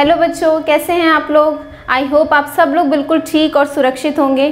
Hello बच्चों, कैसे हैं आप लोग। आई होप आप सब लोग बिल्कुल ठीक और सुरक्षित होंगे।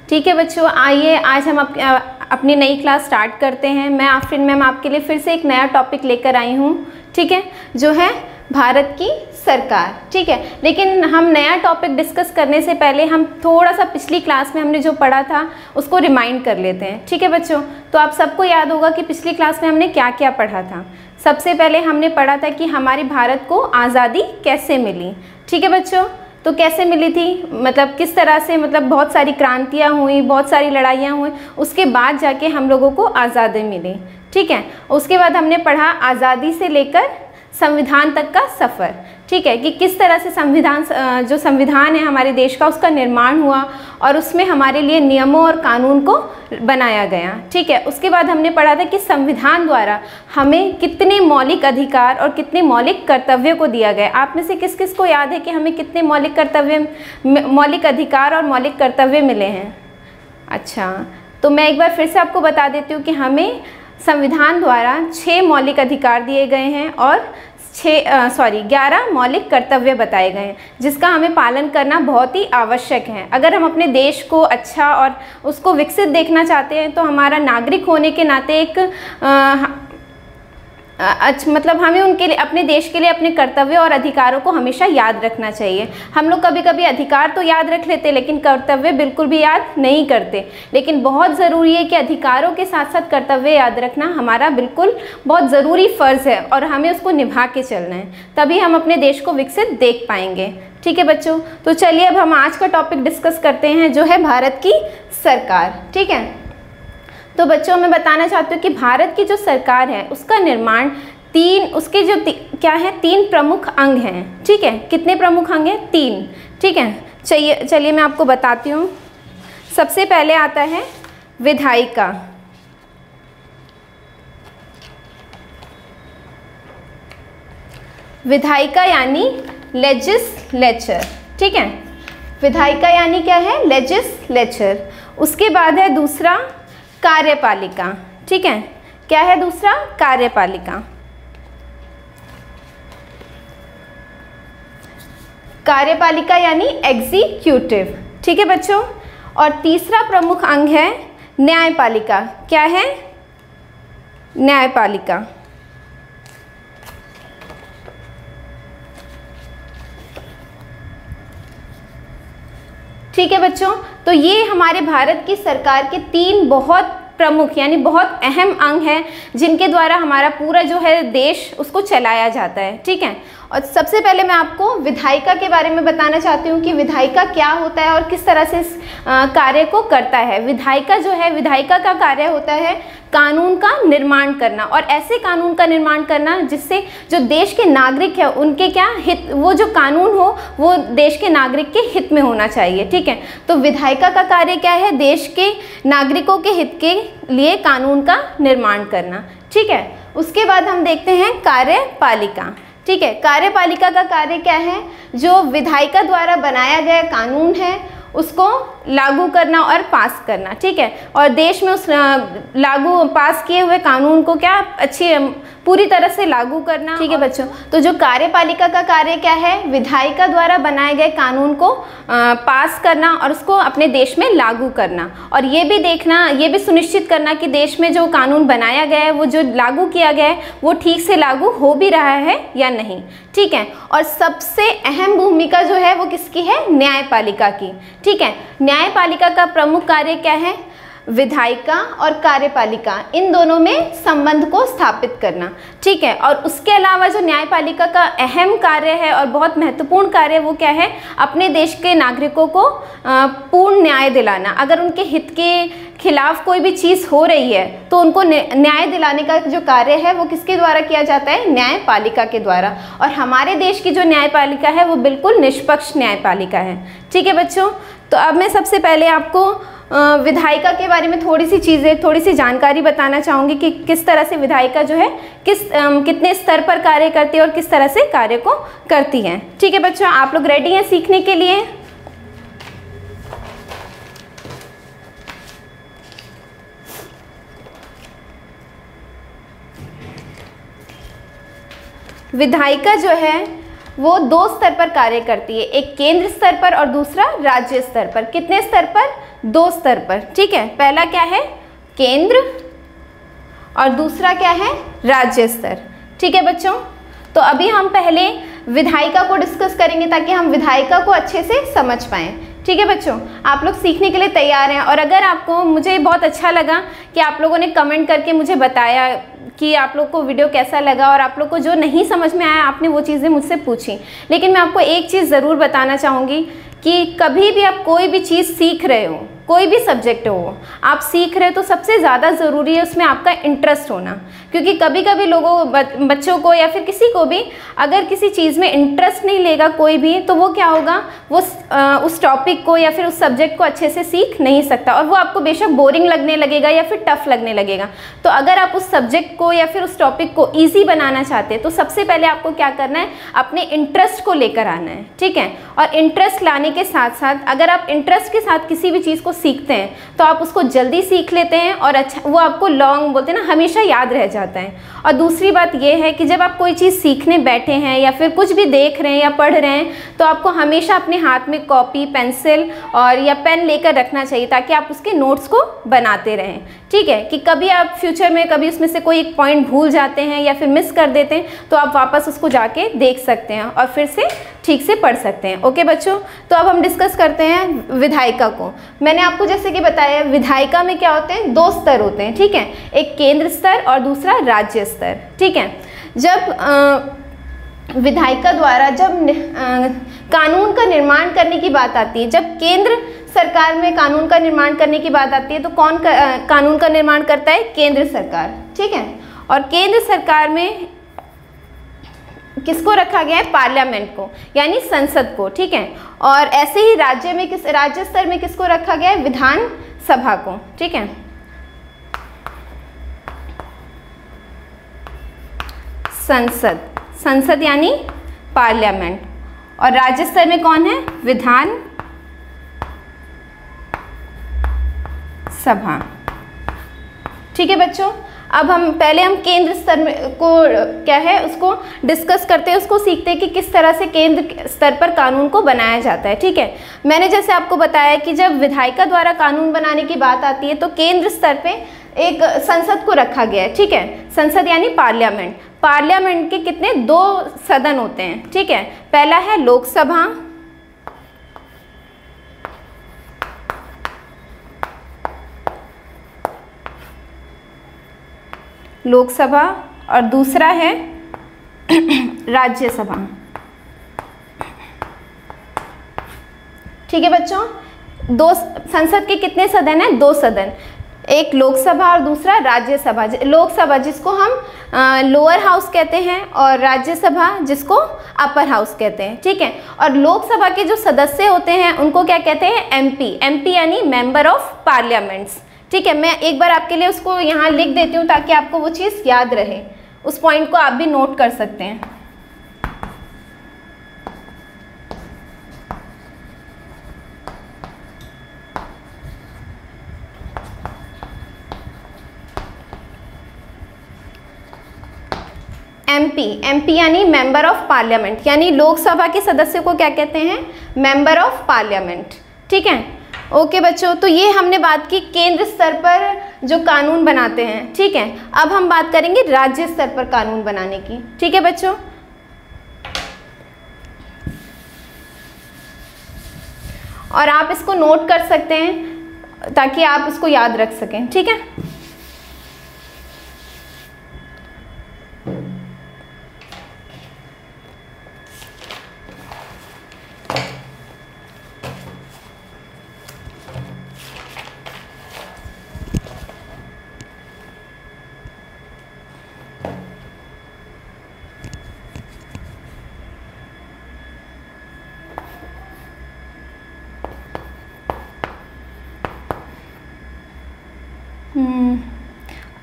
ठीक है बच्चों, आइए आज हम अपनी नई क्लास स्टार्ट करते हैं। मैं आफरीन मैम आपके लिए फिर से एक नया टॉपिक लेकर आई हूँ, ठीक है, जो है भारत की सरकार। ठीक है, लेकिन हम नया टॉपिक डिस्कस करने से पहले हम थोड़ा सा पिछली क्लास में हमने जो पढ़ा था उसको रिमाइंड कर लेते हैं। ठीक है बच्चों, तो आप सबको याद होगा कि पिछली क्लास में हमने क्या क्या पढ़ा था। सबसे पहले हमने पढ़ा था कि हमारे भारत को आज़ादी कैसे मिली। ठीक है बच्चों, तो कैसे मिली थी, मतलब किस तरह से, मतलब बहुत सारी क्रांतियाँ हुई, बहुत सारी लड़ाइयाँ हुई, उसके बाद जाके हम लोगों को आज़ादी मिली। ठीक है, उसके बाद हमने पढ़ा आज़ादी से लेकर संविधान तक का सफ़र। ठीक है, कि किस तरह से जो संविधान है हमारे देश का उसका निर्माण हुआ और उसमें हमारे लिए नियमों और कानून को बनाया गया। ठीक है, उसके बाद हमने पढ़ा था कि संविधान द्वारा हमें कितने मौलिक अधिकार और कितने मौलिक कर्तव्यों को दिया गया। आप में से किस किस को याद है कि हमें कितने मौलिक अधिकार और मौलिक कर्तव्य मिले हैं। अच्छा, तो मैं एक बार फिर से आपको बता देती हूँ कि हमें संविधान द्वारा 6 मौलिक अधिकार दिए गए हैं और 11 मौलिक कर्तव्य बताए गए हैं, जिसका हमें पालन करना बहुत ही आवश्यक है। अगर हम अपने देश को अच्छा और उसको विकसित देखना चाहते हैं तो हमारा नागरिक होने के नाते एक मतलब हमें उनके लिए, अपने देश के लिए अपने कर्तव्य और अधिकारों को हमेशा याद रखना चाहिए। हम लोग कभी कभी अधिकार तो याद रख लेते लेकिन कर्तव्य बिल्कुल भी याद नहीं करते। लेकिन बहुत ज़रूरी है कि अधिकारों के साथ साथ कर्तव्य याद रखना हमारा बिल्कुल बहुत ज़रूरी फ़र्ज़ है और हमें उसको निभा के चलना है, तभी हम अपने देश को विकसित देख पाएंगे। ठीक है बच्चों, तो चलिए अब हम आज का टॉपिक डिस्कस करते हैं जो है भारत की सरकार। ठीक है, तो बच्चों मैं बताना चाहती हूँ कि भारत की जो सरकार है उसका निर्माण उसके जो क्या है 3 प्रमुख अंग हैं। ठीक है, कितने प्रमुख अंग हैं? 3। ठीक है, चलिए मैं आपको बताती हूँ। सबसे पहले आता है विधायिका। विधायिका यानी लेजिस्लेचर। ठीक है, विधायिका यानी क्या है? लेजिस्लेचर। उसके बाद है दूसरा कार्यपालिका। ठीक है, क्या है दूसरा? कार्यपालिका। कार्यपालिका यानी एग्जीक्यूटिव। ठीक है बच्चों, और तीसरा प्रमुख अंग है न्यायपालिका। क्या है? न्यायपालिका। ठीक है बच्चों, तो ये हमारे भारत की सरकार के 3 बहुत प्रमुख यानी बहुत अहम अंग हैं जिनके द्वारा हमारा पूरा जो है देश उसको चलाया जाता है। ठीक है, और सबसे पहले मैं आपको विधायिका के बारे में बताना चाहती हूँ कि विधायिका क्या होता है और किस तरह से इस कार्य को करता है। विधायिका जो है, विधायिका का कार्य होता है कानून का निर्माण करना, और ऐसे कानून का निर्माण करना जिससे जो देश के नागरिक है उनके क्या हित, वो जो कानून हो वो देश के नागरिक के हित में होना चाहिए। ठीक है, तो विधायिका का कार्य क्या है? देश के नागरिकों के हित के लिए कानून का निर्माण करना। ठीक है, उसके बाद हम देखते हैं कार्यपालिका। ठीक है, कार्यपालिका का कार्य क्या है? जो विधायिका द्वारा बनाया गया कानून है उसको लागू करना और पास करना। ठीक है, और देश में उस पास किए हुए कानून को क्या पूरी तरह से लागू करना। ठीक है बच्चों, तो जो कार्यपालिका का कार्य क्या है? विधायिका द्वारा बनाए गए कानून को पास करना और उसको अपने देश में लागू करना, और ये भी देखना, ये भी सुनिश्चित करना कि देश में जो कानून बनाया गया है, वो जो लागू किया गया है, वो ठीक से लागू हो भी रहा है या नहीं। ठीक है, और सबसे अहम भूमिका जो है वो किसकी है? न्यायपालिका की। ठीक है, न्यायपालिका का प्रमुख कार्य क्या है? विधायिका और कार्यपालिका इन दोनों में संबंध को स्थापित करना। ठीक है, और उसके अलावा जो न्यायपालिका का अहम कार्य है और बहुत महत्वपूर्ण कार्य वो क्या है? अपने देश के नागरिकों को पूर्ण न्याय दिलाना। अगर उनके हित के खिलाफ कोई भी चीज़ हो रही है तो उनको न्याय दिलाने का जो कार्य है वो किसके द्वारा किया जाता है? न्यायपालिका के द्वारा। और हमारे देश की जो न्यायपालिका है वो बिल्कुल निष्पक्ष न्यायपालिका है। ठीक है बच्चों, तो अब मैं सबसे पहले आपको विधायिका के बारे में थोड़ी सी जानकारी बताना चाहूँगी कि किस तरह से विधायिका जो है कितने स्तर पर कार्य करती है और किस तरह से कार्य को करती है। ठीक है बच्चों, आप लोग रेडी हैं सीखने के लिए? विधायिका जो है वो दो स्तर पर कार्य करती है, एक केंद्र स्तर पर और दूसरा राज्य स्तर पर। कितने स्तर पर? 2 स्तर पर, ठीक है। पहला क्या है? केंद्र, और दूसरा क्या है? राज्य स्तर, ठीक है बच्चों। तो अभी हम पहले विधायिका को डिस्कस करेंगे ताकि हम विधायिका को अच्छे से समझ पाएँ, ठीक है बच्चों। आप लोग सीखने के लिए तैयार हैं। और अगर आपको, मुझे बहुत अच्छा लगा कि आप लोगों ने कमेंट करके मुझे बताया कि आप लोग को वीडियो कैसा लगा, और आप लोग को जो नहीं समझ में आया आपने वो चीज़ें मुझसे पूछी। लेकिन मैं आपको एक चीज़ ज़रूर बताना चाहूँगी कि कभी भी आप कोई भी चीज़ सीख रहे हो, कोई भी सब्जेक्ट हो आप सीख रहे हो, तो सबसे ज़्यादा ज़रूरी है उसमें आपका इंटरेस्ट होना। क्योंकि कभी कभी लोगों, बच्चों को या फिर किसी को भी अगर किसी चीज़ में इंटरेस्ट नहीं लेगा कोई भी, तो वो क्या होगा, वो उस टॉपिक को या फिर उस सब्जेक्ट को अच्छे से सीख नहीं सकता, और वो आपको बेशक बोरिंग लगने लगेगा या फिर टफ लगने लगेगा। तो अगर आप उस सब्जेक्ट को या फिर उस टॉपिक को ईजी बनाना चाहते हैं, तो सबसे पहले आपको क्या करना है, अपने इंटरेस्ट को लेकर आना है, ठीक है। और इंटरेस्ट लाने के साथ साथ अगर आप इंटरेस्ट के साथ किसी भी चीज़ को सीखते हैं तो आप उसको जल्दी सीख लेते हैं, और अच्छा वो आपको लॉन्ग, बोलते हैं ना, हमेशा याद रह जाता है। और दूसरी बात ये है कि जब आप कोई चीज़ सीखने बैठे हैं या फिर कुछ भी देख रहे हैं या पढ़ रहे हैं, तो आपको हमेशा अपने हाथ में कॉपी, पेंसिल और या पेन लेकर रखना चाहिए, ताकि आप उसके नोट्स को बनाते रहें, ठीक है। कि कभी आप फ्यूचर में कभी उसमें से कोई एक पॉइंट भूल जाते हैं या फिर मिस कर देते हैं, तो आप वापस उसको जाके देख सकते हैं और फिर से ठीक से पढ़ सकते हैं। ओके बच्चों, तो अब हम डिस्कस करते हैं विधायिका को। मैंने आपको जैसे कि बताया, विधायिका में क्या होते हैं, 2 स्तर होते हैं, ठीक है। एक केंद्र स्तर और दूसरा राज्य स्तर, ठीक है। जब विधायिका द्वारा जब कानून का निर्माण करने की बात आती है, जब केंद्र सरकार में कानून का निर्माण करने की बात आती है, तो कौन कानून का निर्माण करता है? केंद्र सरकार, ठीक है। और केंद्र सरकार में किसको रखा गया है? पार्लियामेंट को, यानी संसद को, ठीक है। और ऐसे ही राज्य में राज्य स्तर में किसको रखा गया है? विधान सभा को, ठीक है। संसद यानी पार्लियामेंट, और राज्य स्तर में कौन है? विधान सभा, ठीक है बच्चों। अब हम केंद्र स्तर में को क्या है उसको डिस्कस करते हैं, उसको सीखते हैं कि किस तरह से केंद्र स्तर पर कानून को बनाया जाता है, ठीक है। मैंने जैसे आपको बताया कि जब विधायिका द्वारा कानून बनाने की बात आती है, तो केंद्र स्तर पे एक संसद को रखा गया है, ठीक है। संसद यानी पार्लियामेंट। पार्लियामेंट के कितने? 2 सदन होते हैं, ठीक है। पहला है लोकसभा, और दूसरा है राज्यसभा, ठीक है बच्चों। संसद के कितने सदन हैं? 2 सदन, एक लोकसभा और दूसरा राज्यसभा। लोकसभा जिसको हम लोअर हाउस कहते हैं, और राज्यसभा जिसको अपर हाउस कहते हैं, ठीक है। और लोकसभा के जो सदस्य होते हैं उनको क्या कहते हैं? एमपी यानी मेंबर ऑफ पार्लियामेंट्स, ठीक है। मैं एक बार आपके लिए उसको यहाँ लिख देती हूँ ताकि आपको वो चीज़ याद रहे, उस पॉइंट को आप भी नोट कर सकते हैं। एमपी यानी मेंबर ऑफ पार्लियामेंट, यानी लोकसभा के सदस्य को क्या कहते हैं? मेंबर ऑफ पार्लियामेंट, ठीक है। ओके बच्चों, तो ये हमने बात की केंद्र स्तर पर जो कानून बनाते हैं, ठीक है। अब हम बात करेंगे राज्य स्तर पर कानून बनाने की, ठीक है बच्चों। और आप इसको नोट कर सकते हैं ताकि आप इसको याद रख सकें, ठीक है।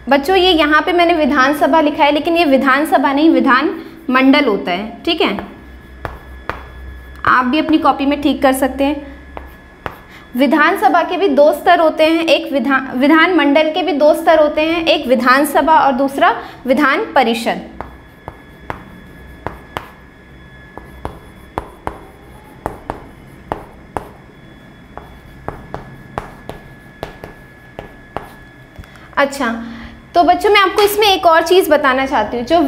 बच्चों ये यहाँ पे मैंने विधानसभा लिखा है, लेकिन ये विधानसभा नहीं, विधान मंडल होता है, ठीक है। आप भी अपनी कॉपी में ठीक कर सकते हैं। विधानसभा के भी 2 स्तर होते हैं, एक विधान मंडल के भी 2 स्तर होते हैं, एक विधानसभा और दूसरा विधान परिषद। अच्छा, तो बच्चों मैं आपको इसमें एक और चीज़ बताना चाहती हूँ। जो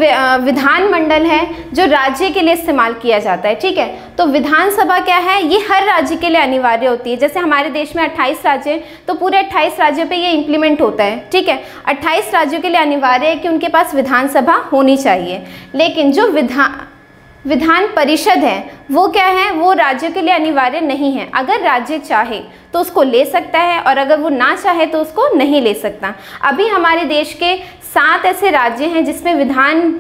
विधानमंडल है जो राज्य के लिए इस्तेमाल किया जाता है, ठीक है। तो विधानसभा क्या है, ये हर राज्य के लिए अनिवार्य होती है। जैसे हमारे देश में 28 राज्य हैं, तो पूरे 28 राज्यों पे ये इम्प्लीमेंट होता है, ठीक है। 28 राज्यों के लिए अनिवार्य है कि उनके पास विधानसभा होनी चाहिए। लेकिन जो विधान परिषद है वो क्या है, वो राज्यों के लिए अनिवार्य नहीं है। अगर राज्य चाहे तो उसको ले सकता है और अगर वो ना चाहे तो उसको नहीं ले सकता। अभी हमारे देश के 7 ऐसे राज्य हैं जिसने विधान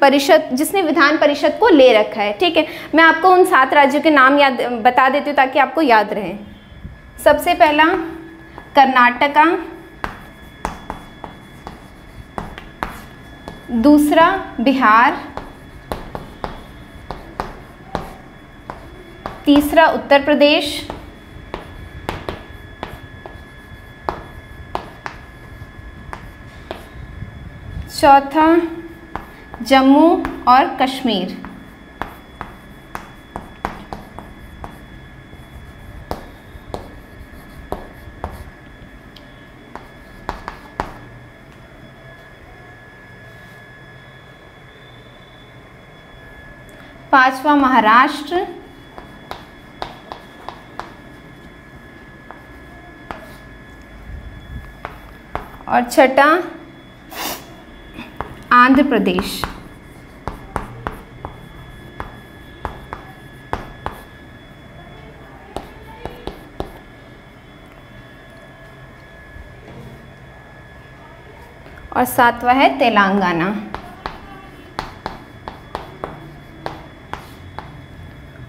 परिषद को ले रखा है, ठीक है। मैं आपको उन 7 राज्यों के नाम बता देती हूँ ताकि आपको याद रहे। सबसे पहला कर्नाटका, दूसरा बिहार, तीसरा उत्तर प्रदेश, चौथा जम्मू और कश्मीर, पांचवा महाराष्ट्र, और छठा आंध्र प्रदेश। और 7वां है तेलंगाना।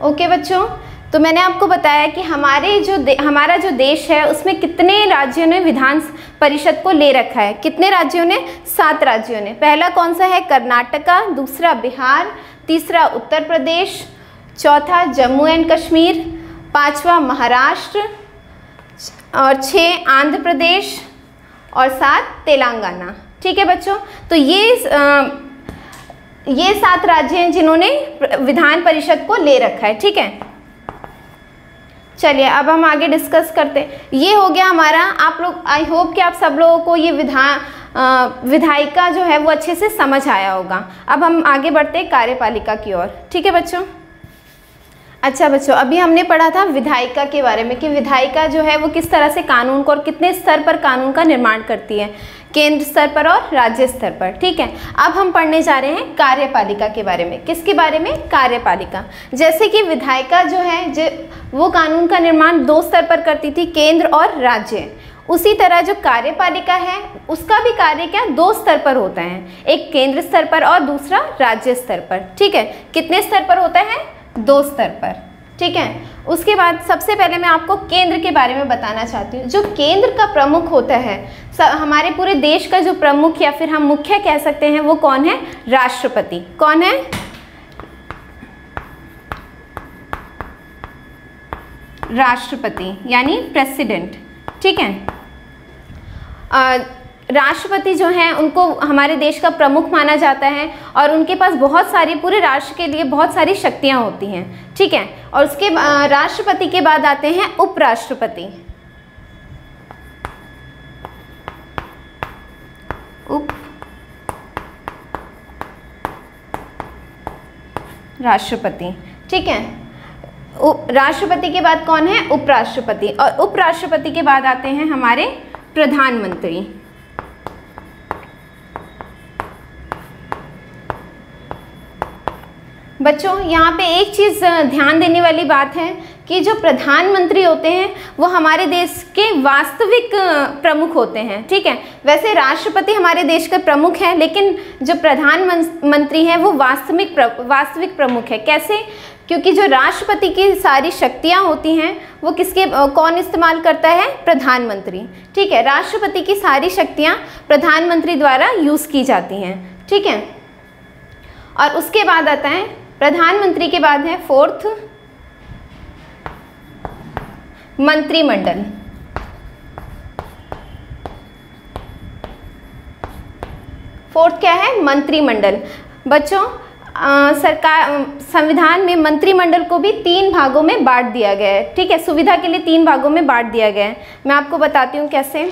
ओके बच्चों, तो मैंने आपको बताया कि हमारा जो देश है उसमें कितने राज्यों ने विधान परिषद को ले रखा है। कितने राज्यों ने? 7 राज्यों ने। पहला कौन सा है? कर्नाटका, दूसरा बिहार, तीसरा उत्तर प्रदेश, चौथा जम्मू एंड कश्मीर, पांचवा महाराष्ट्र, और 6 आंध्र प्रदेश, और 7 तेलंगाना। ठीक है बच्चों, तो ये 7 राज्य हैं जिन्होंने विधान परिषद को ले रखा है। ठीक है, चलिए अब हम आगे डिस्कस करते हैं। ये हो गया हमारा, आप लोग, आई होप कि आप सब लोगों को ये विधायिका जो है वो अच्छे से समझ आया होगा। अब हम आगे बढ़ते हैं कार्यपालिका की ओर। ठीक है बच्चों। अच्छा बच्चों, अभी हमने पढ़ा था विधायिका के बारे में कि विधायिका जो है वो किस तरह से कानून को और कितने स्तर पर कानून का निर्माण करती है, केंद्र स्तर पर और राज्य स्तर पर। ठीक है, अब हम पढ़ने जा रहे हैं कार्यपालिका के बारे में। किसके बारे में? कार्यपालिका। जैसे कि विधायिका जो है वो कानून का निर्माण 2 स्तर पर करती थी, केंद्र और राज्य। उसी तरह जो कार्यपालिका है उसका भी कार्य क्या 2 स्तर पर होता है, एक केंद्र स्तर पर और दूसरा राज्य स्तर पर। ठीक है, कितने स्तर पर होता है? 2 स्तर पर। ठीक है, उसके बाद सबसे पहले मैं आपको केंद्र के बारे में बताना चाहती हूँ। जो केंद्र का प्रमुख होता है, हमारे पूरे देश का जो प्रमुख या फिर हम मुख्य कह सकते हैं, वो कौन है? राष्ट्रपति। कौन है? राष्ट्रपति यानी प्रेसिडेंट। ठीक है, राष्ट्रपति जो हैं उनको हमारे देश का प्रमुख माना जाता है और उनके पास बहुत सारी, पूरे राष्ट्र के लिए बहुत सारी शक्तियां होती हैं। ठीक है, और उसके राष्ट्रपति के बाद आते हैं उपराष्ट्रपति। राष्ट्रपति। ठीक है, राष्ट्रपति के बाद कौन है? उपराष्ट्रपति। और उपराष्ट्रपति के बाद आते हैं हमारे प्रधानमंत्री। बच्चों यहाँ पे एक चीज़ ध्यान देने वाली बात है कि जो प्रधानमंत्री होते हैं वो हमारे देश के वास्तविक प्रमुख होते हैं। ठीक है, वैसे राष्ट्रपति हमारे देश के प्रमुख हैं, लेकिन जो प्रधानमंत्री हैं वो वास्तविक प्रमुख है। कैसे? क्योंकि जो राष्ट्रपति की सारी शक्तियाँ होती हैं वो कौन इस्तेमाल करता है? प्रधानमंत्री। ठीक है, राष्ट्रपति की सारी शक्तियाँ प्रधानमंत्री द्वारा यूज़ की जाती हैं। ठीक है, और उसके बाद आता है प्रधानमंत्री के बाद है 4th मंत्रिमंडल। फोर्थ क्या है? मंत्रिमंडल। बच्चों संविधान में मंत्रिमंडल को भी 3 भागों में बांट दिया गया है। ठीक है, सुविधा के लिए 3 भागों में बांट दिया गया है। मैं आपको बताती हूँ कैसे।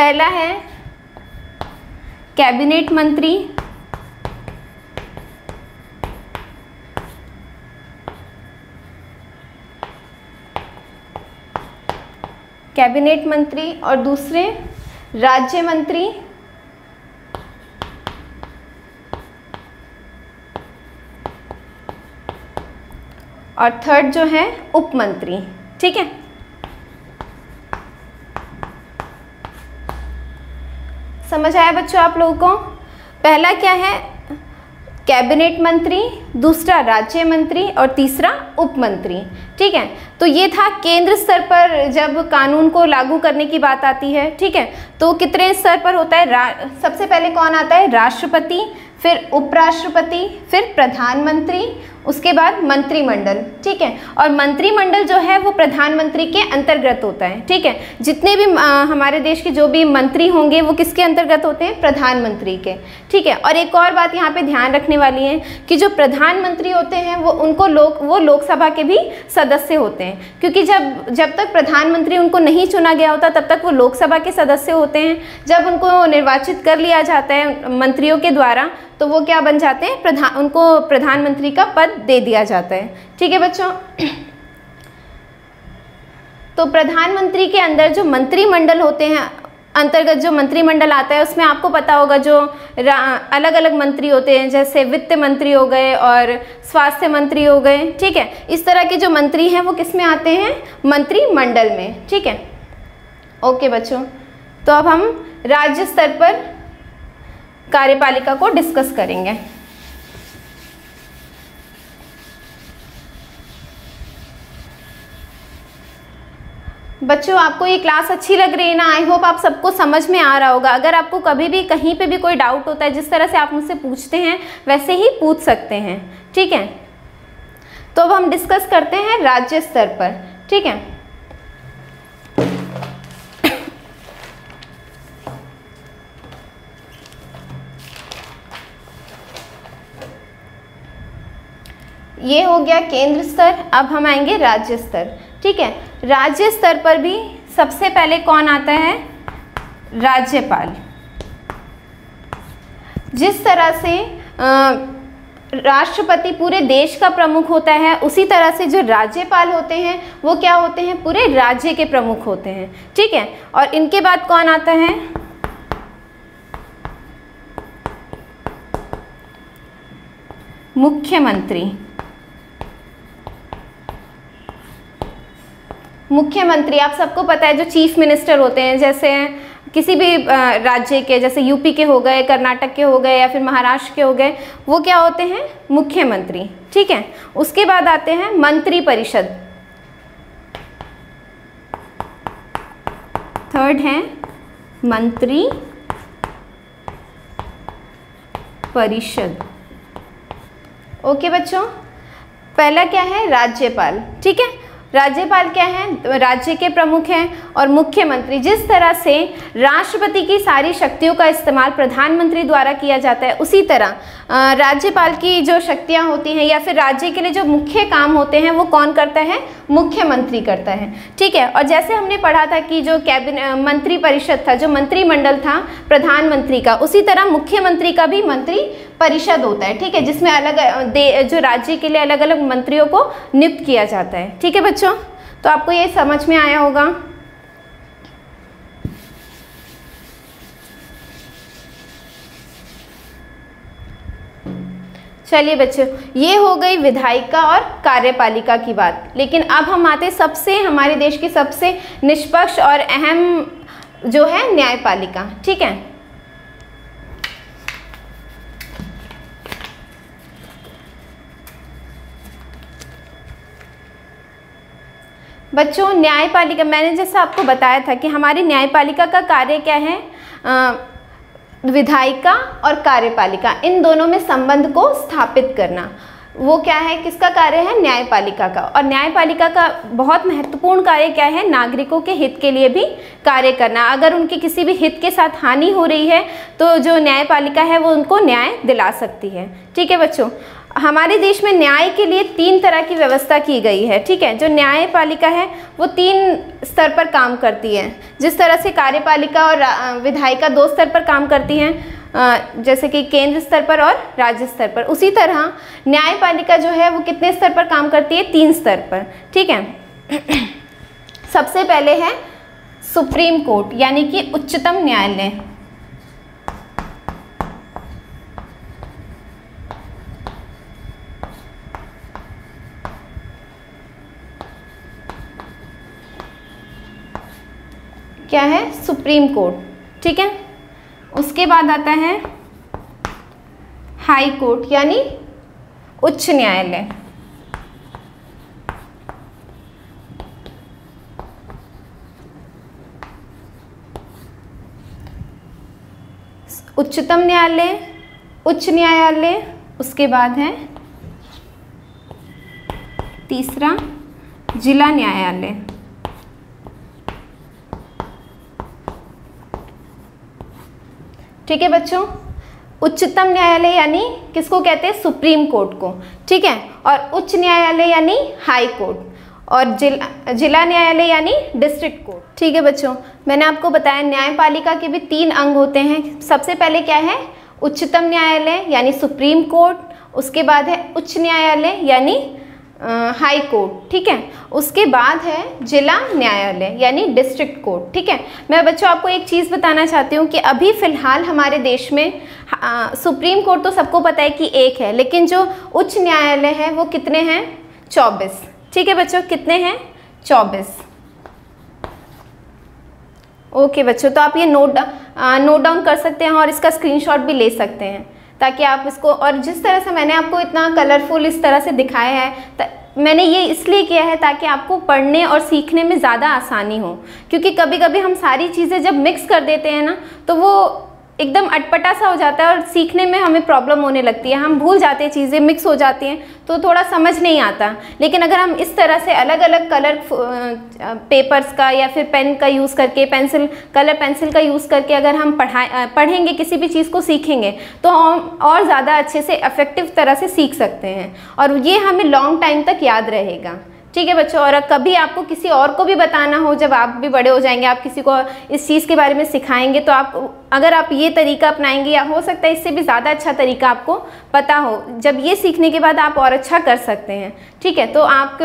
पहला है कैबिनेट मंत्री, कैबिनेट मंत्री, और दूसरे राज्य मंत्री, और थर्ड जो है उप मंत्री। ठीक है, समझ आया बच्चों आप लोगों को? पहला क्या है? कैबिनेट मंत्री, दूसरा राज्य मंत्री और तीसरा उप मंत्री। ठीक है, तो ये था केंद्र स्तर पर जब कानून को लागू करने की बात आती है। ठीक है, तो कितने स्तर पर होता है? सबसे पहले कौन आता है? राष्ट्रपति, फिर उपराष्ट्रपति, फिर प्रधानमंत्री, उसके बाद मंत्रिमंडल। ठीक है, और मंत्रिमंडल जो है वो प्रधानमंत्री के अंतर्गत होता है। ठीक है, जितने भी हमारे देश के जो भी मंत्री होंगे वो किसके अंतर्गत होते हैं? प्रधानमंत्री के। ठीक है, और एक और बात यहाँ पे ध्यान रखने वाली है कि जो प्रधानमंत्री होते हैं वो लोकसभा के भी सदस्य होते हैं, क्योंकि जब तक प्रधानमंत्री उनको नहीं चुना गया होता तब तक वो लोकसभा के सदस्य होते हैं। जब उनको निर्वाचित कर लिया जाता है मंत्रियों के द्वारा तो वो क्या बन जाते हैं? उनको प्रधानमंत्री का पद दे दिया जाता है। ठीक है बच्चों, तो प्रधानमंत्री के अंदर जो मंत्रिमंडल होते हैं, अंतर्गत जो मंत्रिमंडल आता है उसमें आपको पता होगा जो अलग अलग मंत्री होते हैं, जैसे वित्त मंत्री हो गए और स्वास्थ्य मंत्री हो गए। ठीक है, इस तरह के जो मंत्री हैं वो किस में आते हैं? मंत्रिमंडल में। ठीक है, ओके बच्चों, तो अब हम राज्य स्तर पर कार्यपालिका को डिस्कस करेंगे। बच्चों आपको ये क्लास अच्छी लग रही है ना? आई होप आप सबको समझ में आ रहा होगा। अगर आपको कभी भी कहीं पे भी कोई डाउट होता है, जिस तरह से आप मुझसे पूछते हैं वैसे ही पूछ सकते हैं। ठीक है, तो अब हम डिस्कस करते हैं राज्य स्तर पर। ठीक है, ये हो गया केंद्र स्तर। अब हम आएंगे राज्य स्तर। ठीक है, राज्य स्तर पर भी सबसे पहले कौन आता है? राज्यपाल। जिस तरह से राष्ट्रपति पूरे देश का प्रमुख होता है, उसी तरह से जो राज्यपाल होते हैं वो क्या होते हैं? पूरे राज्य के प्रमुख होते हैं। ठीक है, और इनके बाद कौन आता है? मुख्यमंत्री। मुख्यमंत्री आप सबको पता है जो चीफ मिनिस्टर होते हैं, जैसे किसी भी राज्य के, जैसे यूपी के हो गए, कर्नाटक के हो गए या फिर महाराष्ट्र के हो गए, वो क्या होते हैं? मुख्यमंत्री। ठीक है, उसके बाद आते हैं मंत्रिपरिषद। थर्ड है मंत्री परिषद। ओके बच्चों, पहला क्या है? राज्यपाल। ठीक है, राज्यपाल क्या है? राज्य के प्रमुख हैं। और मुख्यमंत्री, जिस तरह से राष्ट्रपति की सारी शक्तियों का इस्तेमाल प्रधानमंत्री द्वारा किया जाता है, उसी तरह राज्यपाल की जो शक्तियां होती हैं या फिर राज्य के लिए जो मुख्य काम होते हैं वो कौन करता है? मुख्यमंत्री करता है। ठीक है, और जैसे हमने पढ़ा था कि जो मंत्री परिषद था, जो मंत्रिमंडल था प्रधानमंत्री का, उसी तरह मुख्यमंत्री का भी मंत्री परिषद होता है। ठीक है, जिसमें जो राज्य के लिए अलग अलग मंत्रियों को नियुक्त किया जाता है। ठीक है बच्चों, तो आपको ये समझ में आया होगा। चलिए बच्चों, ये हो गई विधायिका और कार्यपालिका की बात। लेकिन अब हम आते सबसे हमारे देश की सबसे निष्पक्ष और अहम जो है न्यायपालिका। ठीक है, बच्चों न्यायपालिका, मैंने जैसा आपको बताया था कि हमारी न्यायपालिका का कार्य क्या है? विधायिका और कार्यपालिका, इन दोनों में संबंध को स्थापित करना, वो क्या है? किसका कार्य है? न्यायपालिका का। और न्यायपालिका का बहुत महत्वपूर्ण कार्य क्या है? नागरिकों के हित के लिए भी कार्य करना। अगर उनके किसी भी हित के साथ हानि हो रही है तो जो न्यायपालिका है वो उनको न्याय दिला सकती है। ठीक है बच्चों, हमारे देश में न्याय के लिए 3 तरह की व्यवस्था की गई है, ठीक है। जो न्यायपालिका है वो 3 स्तर पर काम करती है। जिस तरह से कार्यपालिका और विधायिका 2 स्तर पर काम करती हैं, जैसे कि केंद्र स्तर पर और राज्य स्तर पर, उसी तरह न्यायपालिका जो है वो कितने स्तर पर काम करती है? 3 स्तर पर, ठीक है। सबसे पहले है सुप्रीम कोर्ट, यानी कि उच्चतम न्यायालय। क्या है? सुप्रीम कोर्ट, ठीक है। उसके बाद आता है हाई कोर्ट, यानी उच्च न्यायालय। उच्चतम न्यायालय, उच्च न्यायालय, उसके बाद है तीसरा जिला न्यायालय। ठीक है बच्चों, उच्चतम न्यायालय यानी किसको कहते हैं? सुप्रीम कोर्ट को, ठीक है। और उच्च न्यायालय यानी हाई कोर्ट, और जिला न्यायालय यानी डिस्ट्रिक्ट कोर्ट, ठीक है बच्चों। मैंने आपको बताया न्यायपालिका के भी 3 अंग होते हैं। सबसे पहले क्या है? उच्चतम न्यायालय यानी सुप्रीम कोर्ट, उसके बाद है उच्च न्यायालय यानी हाई कोर्ट, ठीक है। उसके बाद है जिला न्यायालय यानी डिस्ट्रिक्ट कोर्ट, ठीक है। मैं बच्चों आपको एक चीज़ बताना चाहती हूँ कि अभी फ़िलहाल हमारे देश में सुप्रीम कोर्ट तो सबको पता है कि एक है, लेकिन जो उच्च न्यायालय है वो कितने हैं? 24, ठीक है बच्चों। कितने हैं? 24। ओके बच्चों, तो आप ये नोट डाउन कर सकते हैं और इसका स्क्रीनशॉट भी ले सकते हैं, ताकि आप इसको, और जिस तरह से मैंने आपको इतना कलरफुल इस तरह से दिखाया है, मैंने ये इसलिए किया है ताकि आपको पढ़ने और सीखने में ज़्यादा आसानी हो। क्योंकि कभी कभी हम सारी चीज़ें जब मिक्स कर देते हैं ना, तो वो एकदम अटपटा सा हो जाता है और सीखने में हमें प्रॉब्लम होने लगती है। हम भूल जाते हैं, चीज़ें मिक्स हो जाती हैं, तो थोड़ा समझ नहीं आता। लेकिन अगर हम इस तरह से अलग अलग कलर पेपर्स का या फिर पेन का यूज़ करके, कलर पेंसिल का यूज़ करके अगर हम पढ़ेंगे, किसी भी चीज़ को सीखेंगे, तो हम और ज़्यादा अच्छे से इफेक्टिव तरह से सीख सकते हैं, और ये हमें लॉन्ग टाइम तक याद रहेगा, ठीक है बच्चों। और कभी आपको किसी और को भी बताना हो, जब आप भी बड़े हो जाएंगे, आप किसी को इस चीज़ के बारे में सिखाएंगे, तो आप अगर आप ये तरीका अपनाएंगे, या हो सकता है इससे भी ज़्यादा अच्छा तरीका आपको पता हो, जब ये सीखने के बाद आप और अच्छा कर सकते हैं, ठीक है। तो आप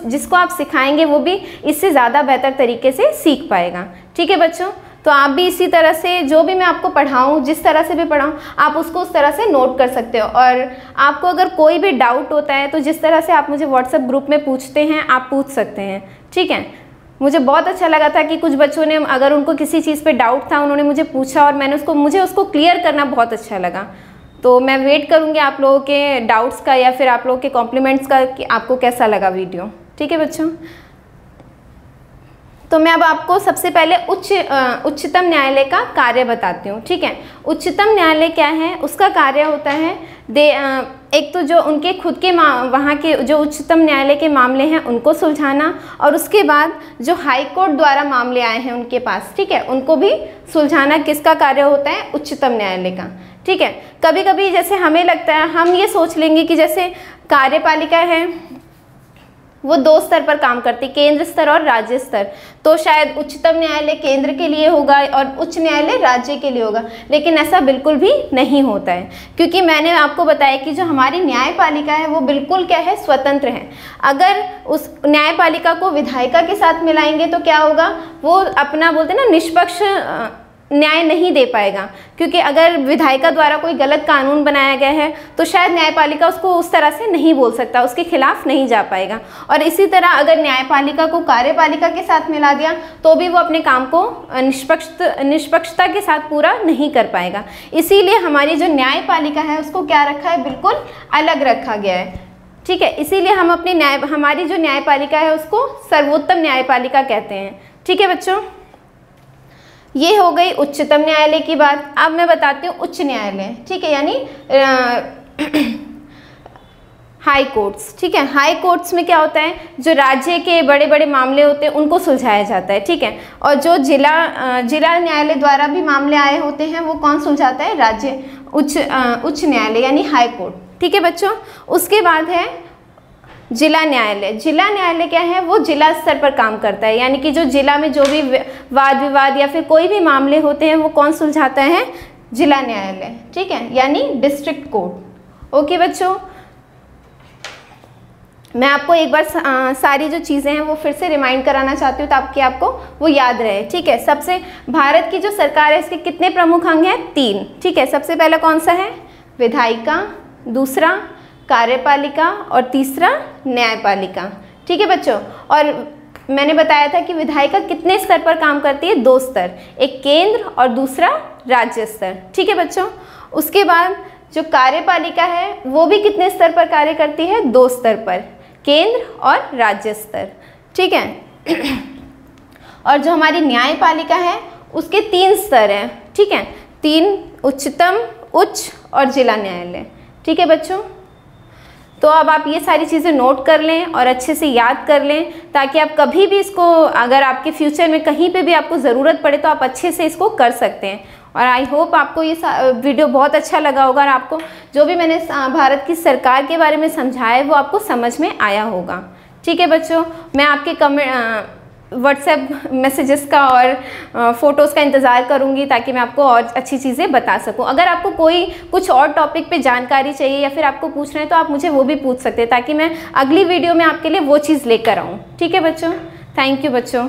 जिसको आप सिखाएंगे वो भी इससे ज़्यादा बेहतर तरीके से सीख पाएगा, ठीक है बच्चों। तो आप भी इसी तरह से, जो भी मैं आपको पढ़ाऊँ, जिस तरह से भी पढ़ाऊँ, आप उसको उस तरह से नोट कर सकते हो। और आपको अगर कोई भी डाउट होता है तो जिस तरह से आप मुझे व्हाट्सएप ग्रुप में पूछते हैं, आप पूछ सकते हैं, ठीक है। मुझे बहुत अच्छा लगा था कि कुछ बच्चों ने, अगर उनको किसी चीज़ पे डाउट था, उन्होंने मुझे पूछा और मुझे उसको क्लियर करना बहुत अच्छा लगा। तो मैं वेट करूँगी आप लोगों के डाउट्स का, या फिर आप लोगों के कॉम्प्लीमेंट्स का, कि आपको कैसा लगा वीडियो, ठीक है बच्चों। तो मैं अब आपको सबसे पहले उच्चतम न्यायालय का कार्य बताती हूँ, ठीक है। उच्चतम न्यायालय क्या है? उसका कार्य होता है एक तो जो उनके खुद के वहाँ के जो उच्चतम न्यायालय के मामले हैं उनको सुलझाना, और उसके बाद जो हाई कोर्ट द्वारा मामले आए हैं उनके पास, ठीक है, उनको भी सुलझाना किसका कार्य होता है? उच्चतम न्यायालय का, ठीक है। कभी कभी जैसे हमें लगता है, हम ये सोच लेंगे कि जैसे कार्यपालिका है वो 2 स्तर पर काम करती, केंद्र स्तर और राज्य स्तर, तो शायद उच्चतम न्यायालय केंद्र के लिए होगा और उच्च न्यायालय राज्य के लिए होगा। लेकिन ऐसा बिल्कुल भी नहीं होता है, क्योंकि मैंने आपको बताया कि जो हमारी न्यायपालिका है वो बिल्कुल क्या है? स्वतंत्र है। अगर उस न्यायपालिका को विधायिका के साथ मिलाएंगे तो क्या होगा? वो अपना, बोलते हैं ना, निष्पक्ष न्याय नहीं दे पाएगा, क्योंकि अगर विधायिका द्वारा कोई गलत कानून बनाया गया है तो शायद न्यायपालिका उसको उस तरह से नहीं बोल सकता, उसके खिलाफ नहीं जा पाएगा। और इसी तरह अगर न्यायपालिका को कार्यपालिका के साथ मिला दिया तो भी वो अपने काम को निष्पक्षता के साथ पूरा नहीं कर पाएगा। इसीलिए हमारी जो न्यायपालिका है उसको क्या रखा है? बिल्कुल अलग रखा गया है, ठीक है। इसीलिए हम हमारी जो न्यायपालिका है उसको सर्वोत्तम न्यायपालिका कहते हैं, ठीक है बच्चों। ये हो गई उच्चतम न्यायालय की बात। अब मैं बताती हूँ उच्च न्यायालय, ठीक है, यानी हाई कोर्ट्स, ठीक है। हाई कोर्ट्स में क्या होता है? जो राज्य के बड़े बड़े मामले होते हैं उनको सुलझाया जाता है, ठीक है। और जो जिला न्यायालय द्वारा भी मामले आए होते हैं वो कौन सुलझाता है? राज्य उच्च न्यायालय यानी हाई कोर्ट, ठीक है बच्चों। उसके बाद है जिला न्यायालय। जिला न्यायालय क्या है, वो जिला स्तर पर काम करता है, यानी कि जो जिला में जो भी वाद विवाद या फिर कोई भी मामले होते हैं वो कौन सुलझाता है, जिला न्यायालय, ठीक है, यानी डिस्ट्रिक्ट कोर्ट। ओके बच्चों, मैं आपको एक बार सारी जो चीज़ें हैं वो फिर से रिमाइंड कराना चाहती हूँ ताकि आपको वो याद रहे, ठीक है। सबसे भारत की जो सरकार है इसके कितने प्रमुख अंग हैं, 3, ठीक है। सबसे पहला कौन सा है, विधायिका, दूसरा कार्यपालिका और तीसरा न्यायपालिका, ठीक है बच्चों। और मैंने बताया था कि विधायिका कितने स्तर पर काम करती है, 2 स्तर, एक केंद्र और दूसरा राज्य स्तर, ठीक है बच्चों। उसके बाद जो कार्यपालिका है वो भी कितने स्तर पर कार्य करती है, 2 स्तर पर, केंद्र और राज्य स्तर, ठीक है। और जो हमारी न्यायपालिका है उसके 3 स्तर हैं, ठीक है, 3, उच्चतम, उच्च और जिला न्यायालय, ठीक है बच्चों। तो अब आप ये सारी चीज़ें नोट कर लें और अच्छे से याद कर लें ताकि आप कभी भी इसको, अगर आपके फ्यूचर में कहीं पे भी आपको ज़रूरत पड़े तो आप अच्छे से इसको कर सकते हैं। और आई होप आपको ये वीडियो बहुत अच्छा लगा होगा और आपको जो भी मैंने भारत की सरकार के बारे में समझाया है वो आपको समझ में आया होगा, ठीक है बच्चों। मैं आपके व्हाट्सएप मैसेजेस का और फ़ोटोज़ का इंतज़ार करूंगी ताकि मैं आपको और अच्छी चीज़ें बता सकूं। अगर आपको कोई कुछ और टॉपिक पे जानकारी चाहिए या फिर आपको पूछना है तो आप मुझे वो भी पूछ सकते हैं ताकि मैं अगली वीडियो में आपके लिए वो चीज़ लेकर आऊँ, ठीक है बच्चों। थैंक यू बच्चों।